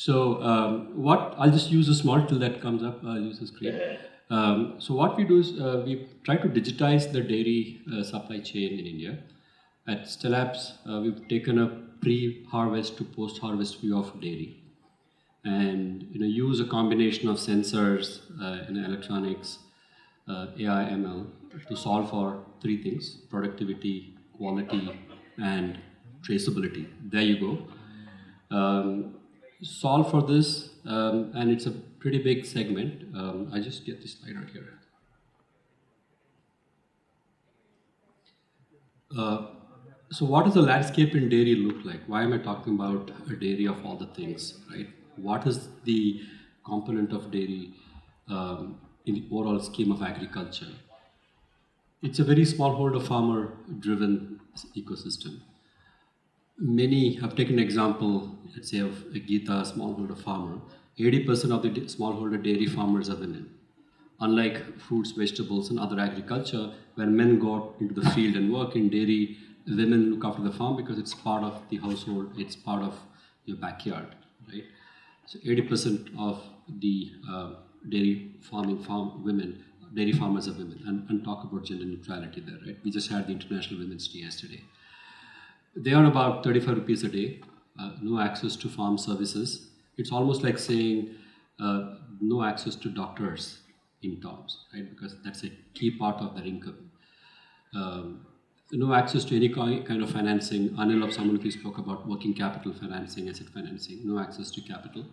So I'll just use a small tool that comes up. I'll use the screen. So what we do is we try to digitize the dairy supply chain in India. At Stellapps, we've taken a pre-harvest to post-harvest view of dairy, and use a combination of sensors, electronics, AI, ML to solve for three things: productivity, quality, and traceability. There you go. Solve for this, and it's a pretty big segment. I just get this slide right here. So what does the landscape in dairy look like? Why am I talking about a dairy of all the things, right? What is the component of dairy in the overall scheme of agriculture? It's a very smallholder farmer driven ecosystem. Many have taken an example, let's say, of a Geeta smallholder farmer. 80% of the smallholder dairy farmers are women. Unlike fruits, vegetables, and other agriculture, where men go out into the field and work, in dairy, women look after the farm because it's part of the household, it's part of your backyard, right? So 80% of the dairy farmers are women, and talk about gender neutrality there, right? We just had the International Women's Day yesterday. They earn about 35 rupees a day, no access to farm services. It's almost like saying no access to doctors in towns, right? Because that's a key part of their income. No access to any kind of financing. Anil of Samruti spoke about working capital financing, asset financing, no access to capital.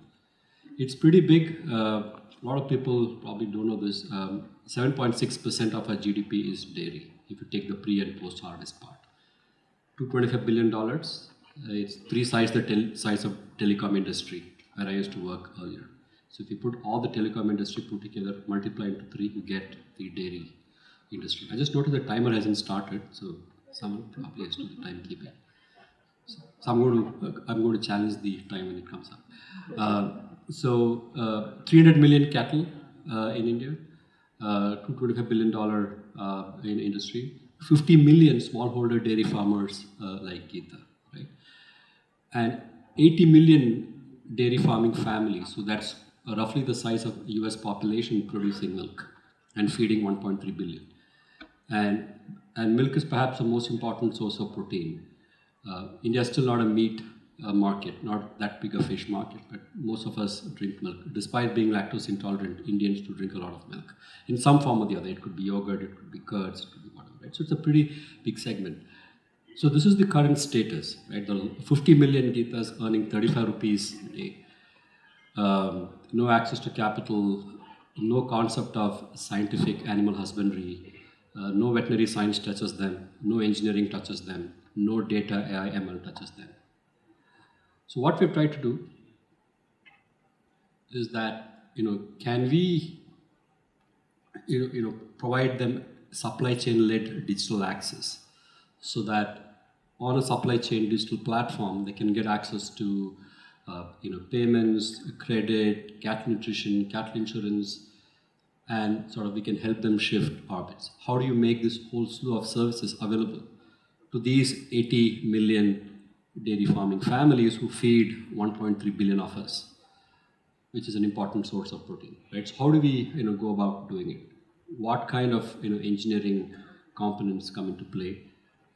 It's pretty big. A lot of people probably don't know this. 7.6% of our GDP is dairy, if you take the pre and post-harvest part. $225 billion. It's three times the size of telecom industry, where I used to work earlier. So if you put all the telecom industry put together, multiply into 3, you get the dairy industry. I just noticed the timer hasn't started, so someone probably has to do the timekeeping. So I'm going to challenge the time when it comes up. 300 million cattle in India, $225 billion in industry. 50 million smallholder dairy farmers like Geeta, right? And 80 million dairy farming families, so that's roughly the size of US population producing milk and feeding 1.3 billion. And milk is perhaps the most important source of protein. India is still not a meat market, not that big a fish market, but most of us drink milk. Despite being lactose intolerant, Indians do drink a lot of milk in some form or the other. It could be yogurt, it could be curds, it could be whatever, right? So it's a pretty big segment. So this is the current status, right? The 50 million Geetas earning 35 rupees a day. No access to capital, no concept of scientific animal husbandry, no veterinary science touches them, no engineering touches them, no data, AI, ML touches them. So what we've tried to do is that, can we, provide them supply chain-led digital access, so that on a supply chain digital platform, they can get access to, payments, credit, cattle nutrition, cattle insurance, and sort of we can help them shift orbits. How do you make this whole slew of services available to these 80 million dairy farming families who feed 1.3 billion of us, which is an important source of protein, right? So how do we, go about doing it? What kind of, engineering components come into play,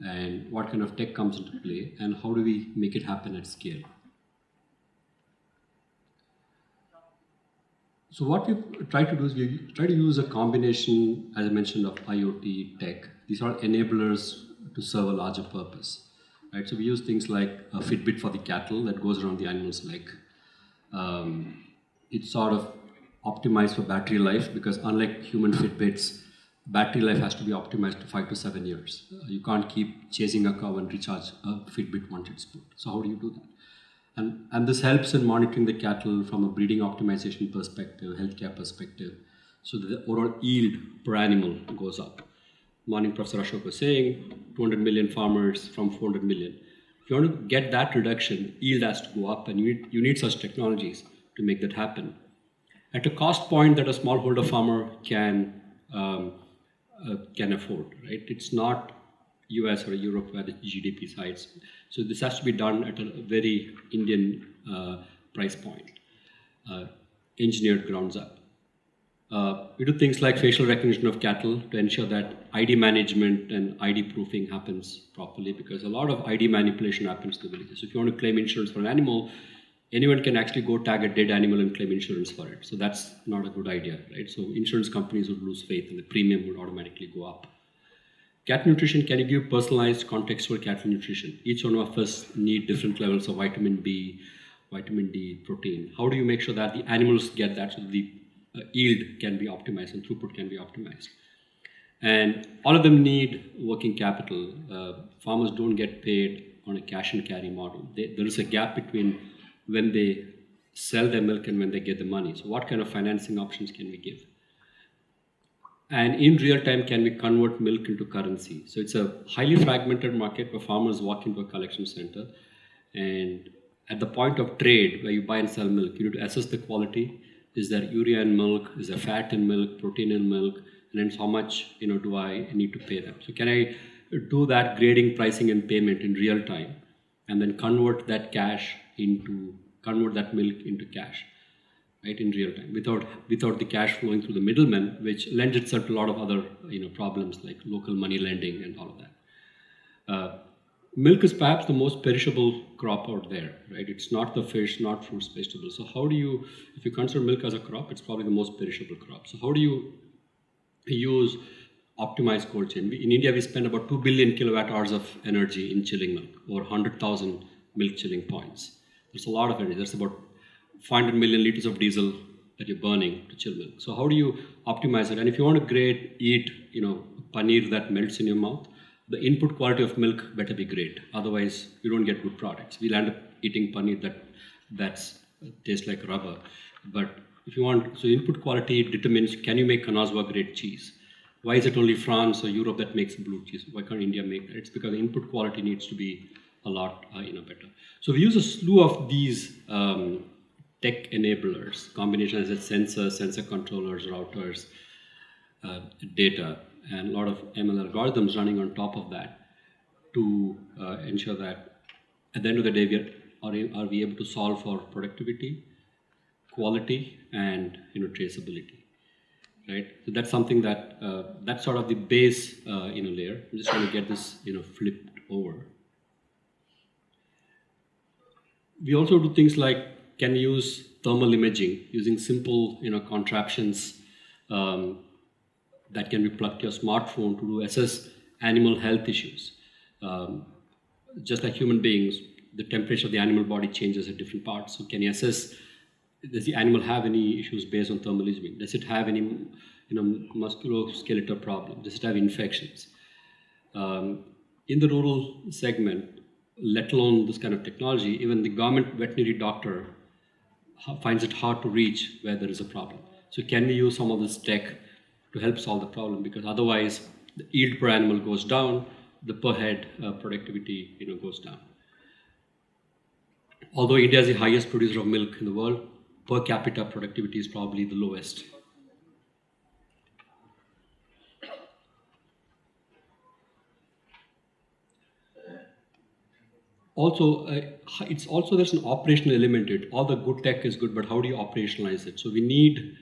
and what kind of tech comes into play, and how do we make it happen at scale? So what we try to do is we try to use a combination, as I mentioned, of IoT, tech. These are enablers to serve a larger purpose, right? So we use things like a Fitbit for the cattle that goes around the animal's leg. It's sort of optimized for battery life, because unlike human Fitbits, battery life has to be optimized to 5 to 7 years. You can't keep chasing a cow and recharge a Fitbit once it's put. So how do you do that? And this helps in monitoring the cattle from a breeding optimization perspective, healthcare perspective, so that the overall yield per animal goes up. Morning, Professor Ashok was saying 200 million farmers from 400 million. If you want to get that reduction, yield has to go up, and you need such technologies to make that happen at a cost point that a smallholder farmer can afford, right? It's not US or Europe where the GDP is high. So this has to be done at a very Indian price point. engineered grounds up. We do things like facial recognition of cattle to ensure that ID management and ID proofing happens properly, because a lot of ID manipulation happens in the villages. If you want to claim insurance for an animal, anyone can actually go tag a dead animal and claim insurance for it. So that's not a good idea, right? So insurance companies would lose faith and the premium would automatically go up. Cat nutrition, can you give personalized contextual cattle nutrition? Each one of us need different levels of vitamin B, vitamin D, protein. How do you make sure that the animals get that so the yield can be optimized and throughput can be optimized? And all of them need working capital. Farmers don't get paid on a cash and carry model. There is a gap between when they sell their milk and when they get the money. So what kind of financing options can we give? And in real time, can we convert milk into currency? So it's a highly fragmented market where farmers walk into a collection center, and at the point of trade where you buy and sell milk, you need to assess the quality. Is there urea in milk? Is there fat in milk? Protein in milk? And then how much do I need to pay them? So can I do that grading, pricing, and payment in real time, and then convert that milk into cash, right, in real time, without the cash flowing through the middlemen, which lends itself to a lot of other problems like local money lending and all of that. Milk is perhaps the most perishable crop out there, right? It's not the fish, not fruits, vegetables. So how do you, if you consider milk as a crop, it's probably the most perishable crop. So how do you use optimized cold chain? In India, we spend about 2 billion kilowatt hours of energy in chilling milk, or 100,000 milk chilling points. There's a lot of energy. That's about 500 million liters of diesel that you're burning to chill milk. So how do you optimize it? And if you want to eat paneer that melts in your mouth, the input quality of milk better be great. Otherwise, you don't get good products. We'll end up eating paneer that tastes like rubber. But if you want, so input quality determines, can you make Kanazwa grade cheese? Why is it only France or Europe that makes blue cheese? Why can't India make that? It's because the input quality needs to be a lot better. So we use a slew of these tech enablers, combination as sensor controllers, routers, data, and a lot of ML algorithms running on top of that to ensure that at the end of the day, are we able to solve for productivity, quality, and traceability, right? So that's something that that's sort of the base layer. I'm just going to get this flipped over. We also do things like, can we use thermal imaging using simple contraptions that can be plugged to your smartphone to assess animal health issues. Just like human beings, the temperature of the animal body changes at different parts. So can you assess, does the animal have any issues based on thermal imaging? Does it have any musculoskeletal problem? Does it have infections? In the rural segment, let alone this kind of technology, even the government veterinary doctor finds it hard to reach where there is a problem. So can we use some of this tech to help solve the problem? Because otherwise, the yield per animal goes down, the per head productivity goes down. Although India is the highest producer of milk in the world, per capita productivity is probably the lowest. Also, there's an operational element in it. All the good tech is good, but how do you operationalize it? So we need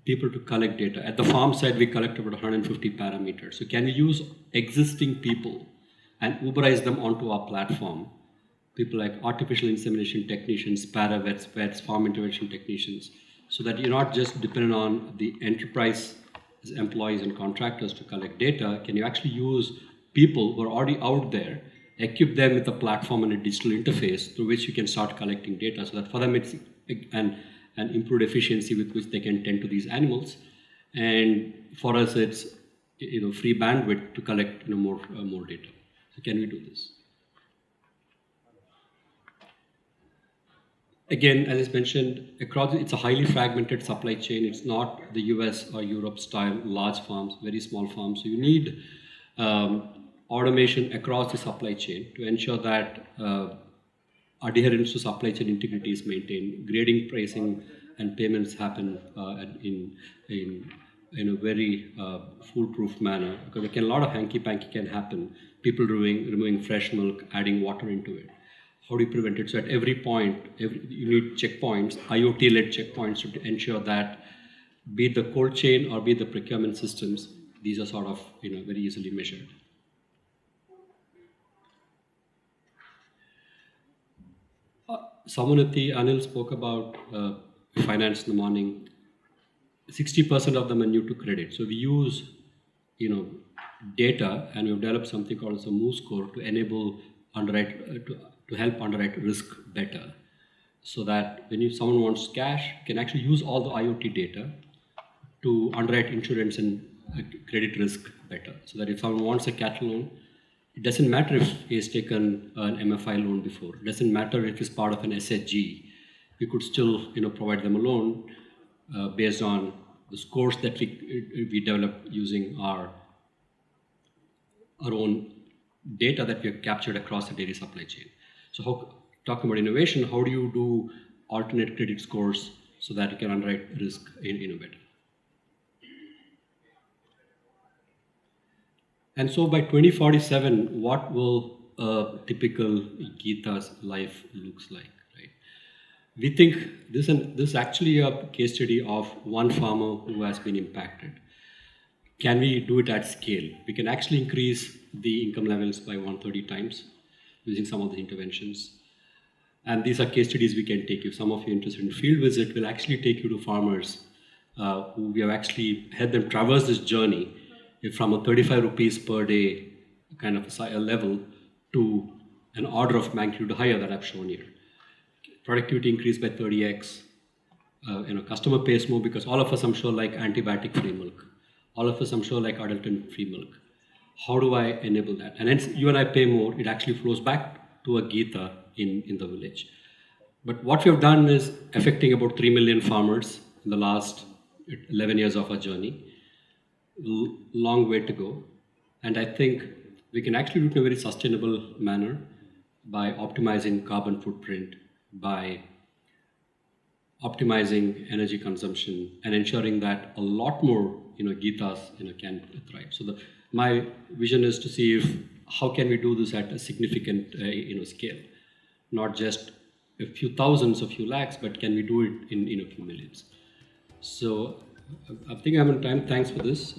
people to collect data. At the farm side, we collect about 150 parameters. So can we use existing people and Uberize them onto our platform? People like artificial insemination technicians, para-vets, vets, farm intervention technicians, so that you're not just dependent on the enterprise employees and contractors to collect data. Can you actually use people who are already out there, equip them with a platform and a digital interface through which you can start collecting data, so that for them it's an improved efficiency with which they can tend to these animals, and for us it's free bandwidth to collect more data. So can we do this? Again, as I mentioned, it's a highly fragmented supply chain. It's not the US or Europe style large farms, very small farms. So you need automation across the supply chain to ensure that adherence to supply chain integrity is maintained. Grading, pricing, and payments happen in a very foolproof manner, because a lot of hanky-panky can happen. People removing fresh milk, adding water into it. how do you prevent it? So at every point, you need checkpoints, IoT-led checkpoints to ensure that, be it the cold chain or be it the procurement systems, these are sort of very easily measured. Samunati, Anil spoke about finance in the morning. 60% of them are new to credit. So we use, data, and we've developed something called as a MOVE score to enable underwrite to help underwrite risk better. So that when someone wants cash, you can actually use all the IoT data to underwrite insurance and credit risk better. So that if someone wants a cattle loan, it doesn't matter if he has taken an MFI loan before. It doesn't matter if he's part of an SHG. We could still, provide them a loan based on the scores that we develop using our own data that we have captured across the dairy supply chain. So, talking about innovation, how do you do alternate credit scores so that you can underwrite risk in better? And so by 2047, what will a typical Gita's life looks like, right? We think this is actually a case study of one farmer who has been impacted. Can we do it at scale? We can actually increase the income levels by 130 times using some of the interventions. And these are case studies we can take you. Some of you interested in field visit will actually take you to farmers who we have actually had them traverse this journey from a 35 rupees per day kind of a level to an order of magnitude higher that I've shown here. Productivity increased by 30x. Customer pays more because all of us, I'm sure, like antibiotic-free milk. All of us, I'm sure, like adulterant-free milk. How do I enable that? And hence, you and I pay more. It actually flows back to a Gita in the village. But what we have done is affecting about 3 million farmers in the last 11 years of our journey. Long way to go. And I think we can actually do it in a very sustainable manner by optimizing carbon footprint, by optimizing energy consumption, and ensuring that a lot more Gitas can thrive. So my vision is to see how can we do this at a significant scale, not just a few thousands, a few lakhs, but can we do it in a few millions? So I think I'm on time. Thanks for this.